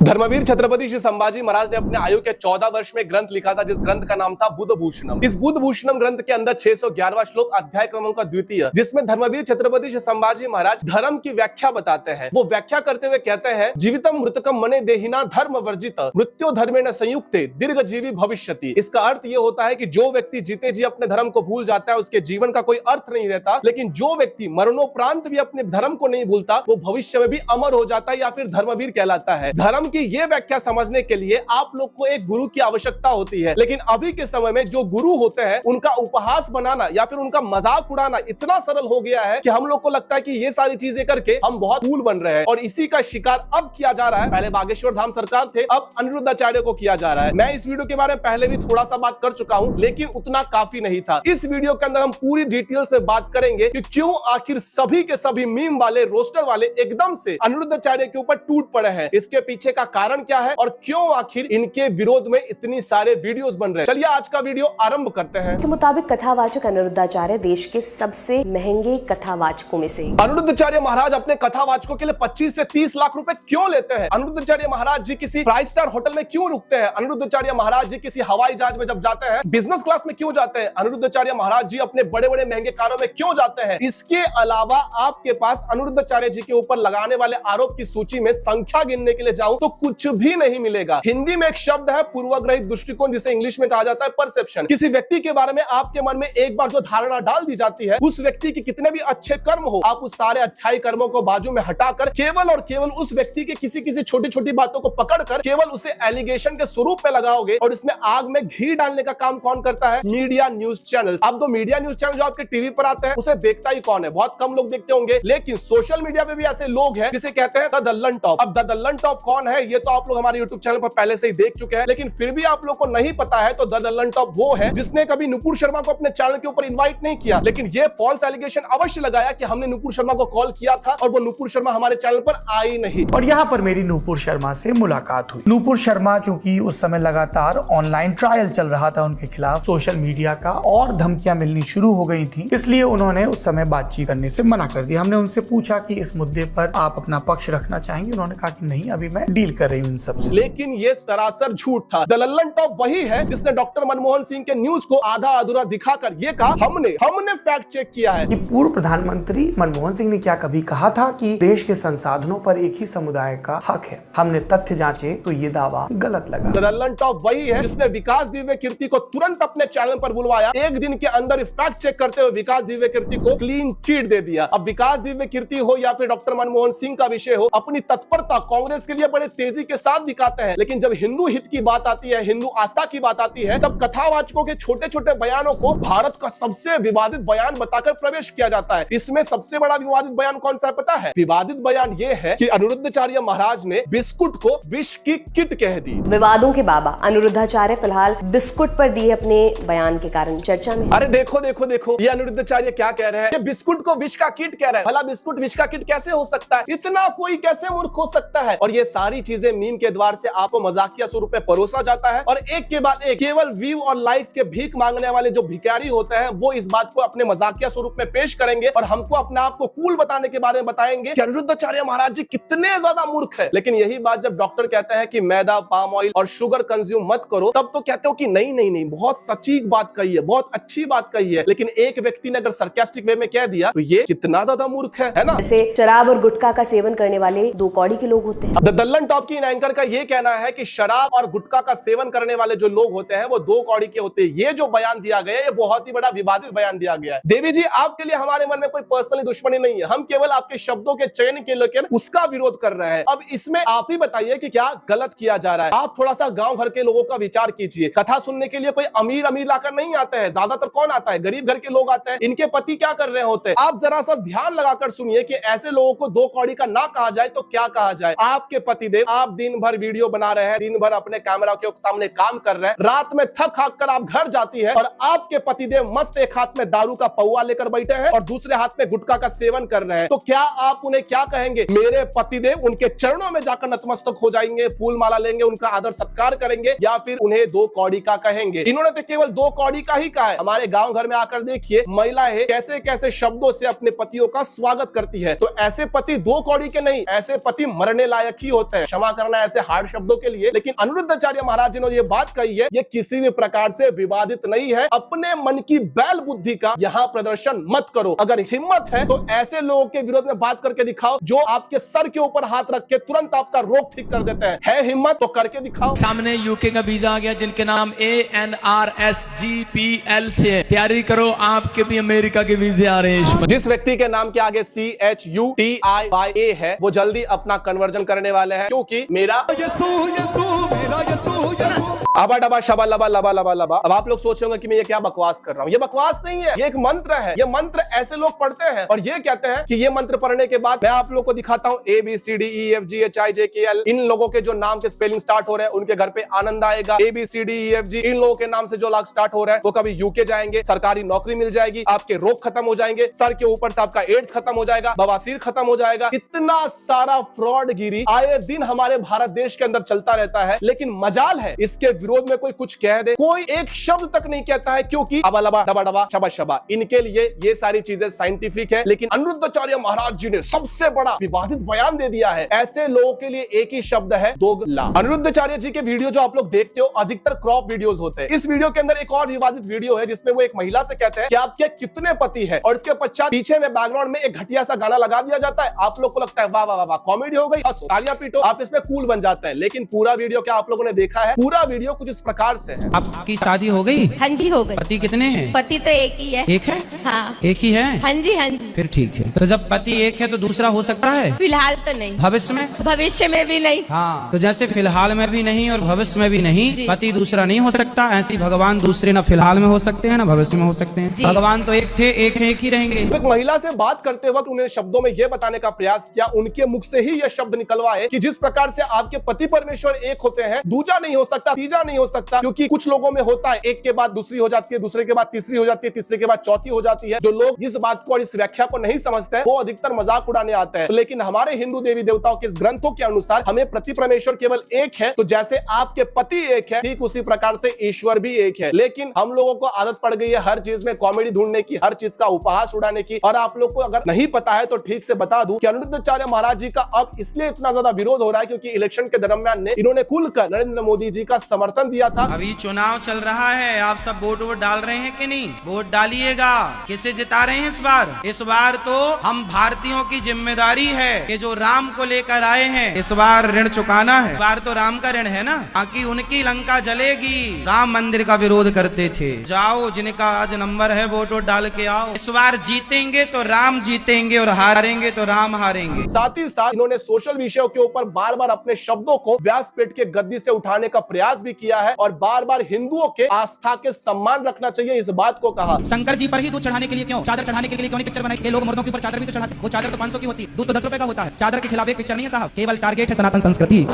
धर्मवीर छत्रपति श्री संभाजी महाराज ने अपने आयु के 14 वर्ष में ग्रंथ लिखा था, जिस ग्रंथ का नाम था बुद्ध भूषणम। इस बुद्ध भूषणम ग्रंथ के अंदर 611वां श्लोक अध्याय क्रमांक का द्वितीय, जिसमें धर्मवीर छत्रपति श्री संभाजी महाराज धर्म की व्याख्या बताते हैं। वो व्याख्या करते हुए कहते हैं, जीवितम मृतकम मने देहिना धर्म वर्जित मृत्यु धर्मेण संयुक्ते दीर्घ जीवी भविष्यति। इसका अर्थ ये होता है कि जो व्यक्ति जीते जी अपने धर्म को भूल जाता है, उसके जीवन का कोई अर्थ नहीं रहता, लेकिन जो व्यक्ति मरणोपरांत भी अपने धर्म को नहीं भूलता, वो भविष्य में भी अमर हो जाता है या फिर धर्मवीर कहलाता है। धर्म की ये व्याख्या समझने के लिए आप लोग को एक गुरु की आवश्यकता होती है, लेकिन अभी के समय में जो गुरु होते हैं उनका उपहास बनाना या फिर उनका मजाक उड़ाना इतना सरल हो गया है कि हम लोग को लगता है कि ये सारी चीजें करके हम बहुत कूल बन रहे हैं, और इसी का शिकार अब किया जा रहा है। पहले बागेश्वर धाम सरकार थे, अब अनिरुद्धाचार्य को किया जा रहा है। मैं इस वीडियो के बारे में पहले भी थोड़ा सा बात कर चुका हूं, लेकिन उतना काफी नहीं था। इस वीडियो के अंदर हम पूरी डिटेल्स में बात करेंगे कि क्यों आखिर सभी के सभी मीम वाले, रोस्टर वाले एकदम से अनिरुद्धाचार्य के ऊपर टूट पड़े हैं। इसके पीछे का कारण क्या है और क्यों आखिर इनके विरोध में इतनी सारे वीडियोस बन रहे हैं। चलिए आज का वीडियो आरंभ करते हैं। के मुताबिक कथावाचक अनिरुद्धाचार्य देश के सबसे महंगे कथावाचकों में से। अनिरुद्धाचार्य महाराज अपने कथावाचकों के लिए 25 से 30 लाख रुपए क्यों लेते हैं? अनिरुद्धाचार्य महाराज जी किसी 5 स्टार होटल में क्यों रुकते हैं? अनिरुद्धाचार्य महाराज जी किसी हवाई जहाज में जब जाते हैं बिजनेस क्लास में क्यों जाते हैं? अनिरुद्धाचार्य महाराज जी अपने बड़े बड़े महंगे कारों में क्यों जाते हैं? इसके अलावा आपके पास अनिरुद्धाचार्य जी के ऊपर लगाने वाले आरोप की सूची में संख्या गिनने के लिए जाऊं तो कुछ भी नहीं मिलेगा। हिंदी में एक शब्द है पूर्वाग्रहित दृष्टिकोण, जिसे इंग्लिश में कहा जाता है परसेप्शन। किसी व्यक्ति के बारे में आपके मन में एक बार जो धारणा डाल दी जाती है, उस व्यक्ति के कितने भी अच्छे कर्म हो, आप उस सारे अच्छाई कर्मों को बाजू में हटाकर केवल और केवल उस व्यक्ति के किसी छोटी छोटी बातों को पकड़कर केवल उसे एलिगेशन के स्वरूप में लगाओगे, और इसमें आग में घी डालने का काम कौन करता है? Media news channel. अब तो मीडिया न्यूज चैनल जो आपके टीवी पर आते हैं उसे देखता ही कौन है? बहुत कम लोग देखते होंगे, लेकिन सोशल मीडिया पे भी ऐसे लोग हैं जिसे कहते हैं द दल्लन टॉप। अब द दल्लन टॉप कौन है ये तो आप लोग हमारे यूट्यूब चैनल पर पहले से ही देख चुके हैं, लेकिन फिर भी आप लोग को नहीं पता है तो द दल्लन टॉप वो है जिसने कभी नुपुर शर्मा को अपने चैनल के ऊपर इनवाइट नहीं किया, लेकिन ये फॉल्स एलिगेशन अवश्य लगाया कि हमने नुपुर शर्मा को कॉल किया था और वो नुपुर शर्मा हमारे चैनल पर आई नहीं। और यहाँ पर मेरी नुपुर शर्मा से मुलाकात हुई। नुपुर शर्मा चूंकि उस समय लगातार ऑनलाइन ट्रायल चल रहा था उनके खिलाफ, सोशल मीडिया का और धमकियां मिलनी शुरू हो गई थी, इसलिए उन्होंने उस समय बातचीत करने से मना कर दिया। हमने उनसे पूछा कि इस मुद्दे पर आप अपना पक्ष रखना चाहेंगे? उन्होंने कहा कि नहीं, अभी मैं डील कर रही हूँ इन सबसे। लेकिन ये सरासर झूठ था। द दल्लन टॉप वही है जिसने डॉक्टर मनमोहन सिंह के न्यूज को आधा अधूरा दिखाकर ये कहा हमने फैक्ट चेक किया है। पूर्व प्रधानमंत्री मनमोहन सिंह ने क्या कभी कहा था कि देश के संसाधनों पर एक ही समुदाय का हक है? हमने तथ्य जांचे तो ये दावा गलत लगा। द दल्लन टॉप वही है जिसने विकास दिव्य कीर्ति को तुरंत अपने चैनल पर बुलवाया, एक दिन के अंदर फैक्ट चेक करते हुए विकास दिव्य कीर्ति को क्लीन चिट दे दिया। अब विकास दिव्य कीर्ति हो या फिर डॉक्टर मनमोहन सिंह का विषय हो, अपनी तत्परता कांग्रेस के लिए बड़े तेजी के साथ दिखाते हैं, लेकिन जब हिंदू हित की बात आती है, हिंदू आस्था की बात आती है, तब कथावाचकों के छोटे छोटे बयानों को भारत का सबसे विवादित बयान बताकर प्रवेश किया जाता है। इसमें सबसे बड़ा विवादित बयान कौन सा है पता है? विवादित बयान यह है कि अनिरुद्धाचार्य महाराज ने बिस्कुट को विष की किट कह दी। विवादों के बाबा अनिरुद्धाचार्य फिलहाल बिस्कुट पर दिए अपने बयान के कारण चर्चा में। अरे देखो देखो देखो, ये अनिरुद्धाचार्य क्या कह रहे हैं? ये बिस्कुट को विष का किट कह रहे हैं। भला बिस्कुट विष का किट कैसे हो सकता है? इतना कोई कैसे मूर्ख हो सकता है? और ये सारी चीजें मीम के द्वार से आपको मजाकिया स्वरूप में परोसा जाता है, और एक के बाद एक केवल व्यू और लाइक्स के भीख मांगने वाले जो भिखारी होते हैं वो इस बात को अपने मजाकिया स्वरूप में पेश करेंगे और हमको अपने आप को कूल बताने के बारे में बताएंगे कि अनिरुद्धाचार्य महाराज जी कितने ज्यादा मूर्ख है। लेकिन यही बात जब डॉक्टर कहते हैं कि मैदा, पाम ऑयल और शुगर कंज्यूम मत करो, तब तो कहते हो कि नहीं नहीं नहीं, बहुत सटीक बात कही है, बहुत अच्छी बात कही है, लेकिन एक व्यक्ति ने अगर सरकास्टिक वे में कह दिया तो ये कितना ज्यादा मूर्ख है ना? जैसे शराब और गुटखा का सेवन करने वाले दो कौड़ी के लोग होते हैं। द दल्लन टॉप की एंकर का ये कहना है कि शराब और गुटखा का सेवन करने वाले जो लोग होते हैं वो दो कौड़ी के होते हैं। ये जो बयान दिया गया है ये बहुत ही बड़ा विवादित बयान दिया गया है। देवी जी, आपके लिए हमारे मन में कोई पर्सनली दुश्मनी नहीं है, हम केवल आपके शब्दों के चयन के लेकर उसका विरोध कर रहे हैं। अब इसमें आप ही बताइए कि क्या गलत किया जा रहा है? आप थोड़ा सा गांव भर के लोगों का विचार कीजिए। कथा सुनने के लिए कोई अमीर अमीर लाकर नहीं आते हैं, ज्यादातर कौन आता है? गरीब घर के लोग आते हैं। इनके पति क्या कर रहे होते हैं? आप जरा सा ध्यान लगाकर सुनिए कि ऐसे लोगों को दो कौड़ी का ना कहा जाए तो क्या कहा जाए? आपके पतिदेव, आप दिन भर वीडियो बना रहे हैं, दिन भर अपने कैमरा के सामने काम कर रहे हैं, रात में थक हाक कर आप घर जाती है और आपके पतिदेव मस्त एक हाथ में दारू का पौवा लेकर बैठे हैं और दूसरे हाथ में गुटखा का सेवन कर रहे हैं, तो क्या आप उन्हें क्या कहेंगे? मेरे पतिदेव उनके चरणों में जाकर नतमस्तक हो जाएंगे, फूल माला लेंगे, उनका आदर सत्कार करेंगे, या फिर उन्हें दो कौड़ी का कहेंगे? इन्होंने तो केवल दो कौड़ी का ही कहा है। हमारे गांव घर में आकर देखिए महिलाएं कैसे कैसे शब्दों से अपने पतियों का स्वागत करती है। तो ऐसे पति दो कौड़ी के नहीं, ऐसे पति मरने लायक ही होते हैं। क्षमा करना ऐसे हार्ड शब्दों के लिए, लेकिन अनिरुद्धाचार्य महाराज जी ने ये बात कही है, ये किसी भी प्रकार से विवादित नहीं है। अपने मन की बैल बुद्धि का यहाँ प्रदर्शन मत करो। अगर हिम्मत है तो ऐसे लोगों के विरोध में बात करके दिखाओ जो आपके सर के ऊपर हाथ रख के तुरंत आपका रोग ठीक कर देते हैं। है हिम्मत तो करके दिखाओ। सामने यूके का वीजा आ गया जिनके नाम ANRSGPL से है। तैयारी करो, आपके भी अमेरिका के वीजे आ रहे हैं। जिस व्यक्ति के नाम के आगे CHUTIYA है वो जल्दी अपना कन्वर्जन करने वाले हैं, क्योंकि मेरा अबा डबा शबा लबा लबा लबा लबा। अब आप लोग सोच रहे होंगे कि मैं ये क्या बकवास कर रहा हूँ। ये बकवास नहीं है, ये एक मंत्र है। ये मंत्र ऐसे लोग पढ़ते हैं और ये कहते हैं कि ये मंत्र पढ़ने के बाद मैं आप लोग को दिखाता हूँ ABCDEFGHIJKL, इन लोगों के जो नाम के स्पेलिंग स्टार्ट हो रहे हैं उनके घर पे आनंद आएगा। ABCDEFG, इन लोगों के नाम से जो लाख स्टार्ट हो रहे हैं वो कभी यूके जाएंगे, सरकारी नौकरी मिल जाएगी, आपके रोग खत्म हो जाएंगे, सर के ऊपर से आपका एड्स खत्म हो जाएगा, बवासीर खत्म हो जाएगा। इतना सारा फ्रॉड गिरी आए दिन हमारे भारत देश के अंदर चलता रहता है, लेकिन मजाल है इसके विरोध में कोई कुछ कह दे, कोई एक शब्द तक नहीं कहता है, क्योंकि अबा लबा डबा डबा शबा शबा इनके लिए ये सारी चीजें साइंटिफिक है। लेकिन अनिरुद्धाचार्य महाराज जी ने सबसे बड़ा विवादित बयान दे दिया है। ऐसे लोगों के लिए एक ही शब्द है, दोगला। अनिरुद्धाचार्य जी के वीडियो जो आप लोग देखते हो अधिकतर क्रॉप वीडियोस होते हैं। इस वीडियो के अंदर एक और विवादित वीडियो है जिसमें वो एक महिला से कहते हैं कि आपके कितने पति है, और इसके पश्चात पीछे में बैकग्राउंड में एक घटिया सा गाना लगा दिया जाता है। आप लोग को लगता है वाह वाह वाह कॉमेडी हो गई, हंसो तालियां पीटो, आप इसमें कूल बन जाते हैं। लेकिन पूरा वीडियो क्या आप लोगों ने देखा है? पूरा वीडियो कुछ इस प्रकार से है। आपकी शादी हो गई? हाँ जी हो गई। पति कितने हैं? पति तो एक ही है। एक है? हाँ। एक ही है? हाँ जी हाँ जी। फिर ठीक है। तो जब पति एक है तो दूसरा हो सकता है? फिलहाल तो नहीं। भविष्य में? भविष्य में भी नहीं। हाँ, तो जैसे फिलहाल में भी नहीं और भविष्य में भी नहीं, पति दूसरा नहीं हो सकता, ऐसी भगवान दूसरे ना फिलहाल में हो सकते हैं ना भविष्य में हो सकते हैं। भगवान तो एक थे, एक है, एक ही रहेंगे। एक महिला से बात करते वक्त उन्हें शब्दों में यह बताने का प्रयास किया, उनके मुख से ही यह शब्द निकलवाए कि जिस प्रकार से आपके पति परमेश्वर एक होते हैं, दूजा नहीं हो सकता, तीजा नहीं हो सकता, क्योंकि कुछ लोगों में होता है एक के बाद दूसरी हो जाती है, दूसरे के बाद तीसरी हो जाती है, तीसरे के बाद चौथी हो जाती है। जो लोग इस बात को और इस व्याख्या को नहीं समझते हैं वो अधिकतर मजाक उड़ाने आते हैं। लेकिन हमारे हिंदू देवी देवताओं के ग्रंथों के अनुसार हमें पति परमेश्वर केवल एक है। तो जैसे आपके पति एक है, ठीक उसी प्रकार से ईश्वर भी एक है। लेकिन हम लोगों को आदत पड़ गई है हर चीज में कॉमेडी ढूंढने की, हर चीज का उपहास उड़ाने की। और आप लोग को अगर नहीं पता है तो ठीक से बता दूं कि अनिरुद्धाचार्य महाराज जी का अब इसलिए इतना ज्यादा विरोध हो रहा है क्योंकि इलेक्शन के दरमियान ने इन्होंने खुलकर नरेंद्र मोदी जी का समर्थन दिया था। अभी चुनाव चल रहा है, आप सब वोट डाल रहे हैं कि नहीं? वोट डालिएगा। किसे जिता रहे हैं इस बार? इस बार तो हम भारतीयों की जिम्मेदारी है कि जो राम को लेकर आए हैं इस बार ऋण चुकाना है। इस बार तो राम का ऋण है ना, ताकि उनकी लंका जलेगी। राम मंदिर का विरोध करते थे। जाओ, जिनका आज नंबर है वोट डाल के आओ। इस बार जीतेंगे तो राम जीतेंगे और हारेंगे तो राम हारेंगे। साथ ही साथ इन्होंने सोशल विषयों के ऊपर बार बार अपने शब्दों को व्यासपीठ के गद्दी से उठाने का प्रयास भी किया है और बार बार हिंदुओं के आस्था के सम्मान रखना चाहिए इस बात को कहा। शंकर जी पर ही दूध चढ़ाने के लिए क्यों, चादर चढ़ाने के लिए क्यों नहीं पिक्चर बनाई? ये लोग मर्दों के ऊपर चादर भी तो चढ़ाते, वो चादर तो 500 की होती है, दूध तो 10 रुपए का होता है। चादर के खिलाफ एक पिक्चर नहीं है साहब, केवल टारगेट है सनातन संस्कृति।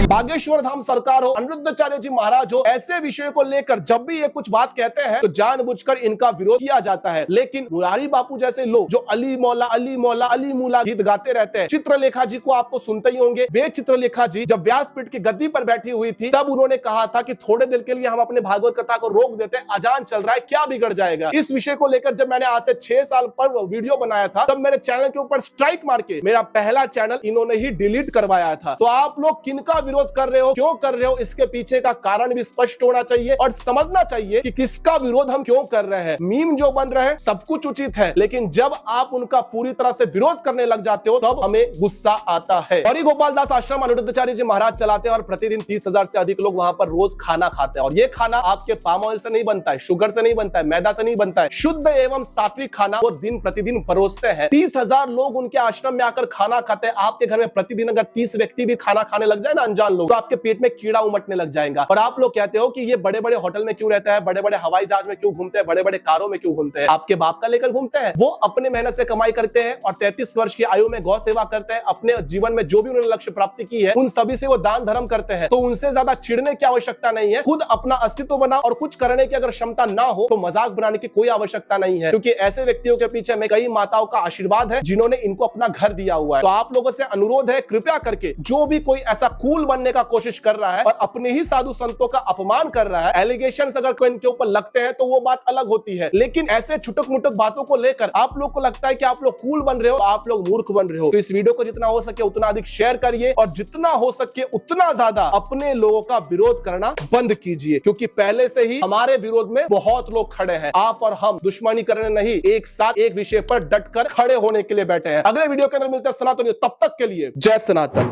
बागेश्वर धाम सरकार हो, अनिरुद्धाचार्य जी महाराज हो, ऐसे विषय को लेकर जब भी ये कुछ बात कहते हैं तो जानबूझकर इनका विरोध किया जाता है। लेकिन मुरारी बापू जैसे लोग जो अली मौला अली मौला अली मूला गीत गाते रहते हैं, चित्रलेखा जी को आपको सुनते ही होंगे। वे चित्रलेखा जी जब व्यासपीठ की गद्दी पर बैठी हुई थी तब उन्होंने कहा था कि थोड़े देर के लिए हम अपने भागवत कथा को रोक देते हैं, अजान चल रहा है, क्या बिगड़ जाएगा। इस विषय को लेकर जब मैंने आज से 6 साल पर वीडियो बनाया था तब मेरे चैनल के ऊपर स्ट्राइक मार के मेरा पहला चैनल इन्होंने ही डिलीट करवाया था। तो आप लोग किनका विरोध कर रहे हो, क्यों कर रहे हो, इसके पीछे का कारण भी स्पष्ट होना चाहिए और समझना चाहिए कि किसका विरोध हम क्यों कर रहे हैं। मीम जो बन रहे हैं सब कुछ उचित है, लेकिन जब आप उनका पूरी तरह से विरोध करने लग जाते हो तब हमें गुस्सा आता है। और गोपाल दास आश्रम अनिरुद्धाचार्य जी महाराज चलाते हैं और प्रतिदिन 30,000 से अधिक लोग वहां पर रोज खाना खाते हैं। और ये खाना आपके पाम ऑयल से नहीं बनता है, शुगर से नहीं बनता है, मैदा से नहीं बनता है, शुद्ध एवं सात्विक खाना वो दिन प्रतिदिन परोसते हैं। 30,000 लोग उनके आश्रम में आकर खाना खाते हैं। आपके घर में प्रतिदिन अगर 30 व्यक्ति भी खाना खाने लग जाए ना, अनजान लोग, तो आपके पेट में कीड़ा उमटने लग जाएगा। और आप लोग कहते हो कि ये बड़े बड़े होटल में क्यों रहता है, बड़े बड़े हवाई जहाज में क्यों घूमते हैं, बड़े बड़े कारों में क्यों घूमते हैं? आपके बाप का लेकर घूमते हैं। वो अपने मेहनत से कमाई करते हैं और 33 वर्ष की आयु में गौ सेवा करते हैं। अपने जीवन में जो भी उन्होंने लक्ष्य प्राप्ति की है उन सभी से वो दान धर्म करते हैं। तो उनसे ज्यादा चिढ़ने की आवश्यकता नहीं है। खुद अपना अस्तित्व बना और कुछ करने की अगर क्षमता ना हो तो मजाक बनाने की कोई आवश्यकता नहीं है, क्योंकि ऐसे व्यक्तियों के पीछे में कई माताओं का आशीर्वाद है जिन्होंने इनको अपना घर दिया हुआ है। तो आप लोगों से अनुरोध है, कृपया करके जो भी कोई कोई ऐसा कूल बनने का कोशिश कर रहा है और अपने ही साधु संतों का अपमान कर रहा है, एलिगेशंस अगर कोई इनके ऊपर लगते हैं तो वो बात अलग होती है। लेकिन ऐसे छुटक मुटक बातों को लेकर आप लोग को लगता है कि आप लोग कूल बन रहे हो, आप लोग मूर्ख बन रहे हो। तो इस वीडियो को जितना हो सके उतना अधिक शेयर करिए और जितना हो सके उतना ज्यादा अपने लोगों का विरोध करना बंद कीजिए, क्योंकि पहले से ही हमारे विरोध में बहुत लोग खड़े हैं। आप और हम दुश्मनी करने नहीं, एक साथ एक विषय पर डटकर खड़े होने के लिए बैठे हैं। अगले वीडियो के अंदर मिलते हैं सनातन, तब तक के लिए जय सनातन।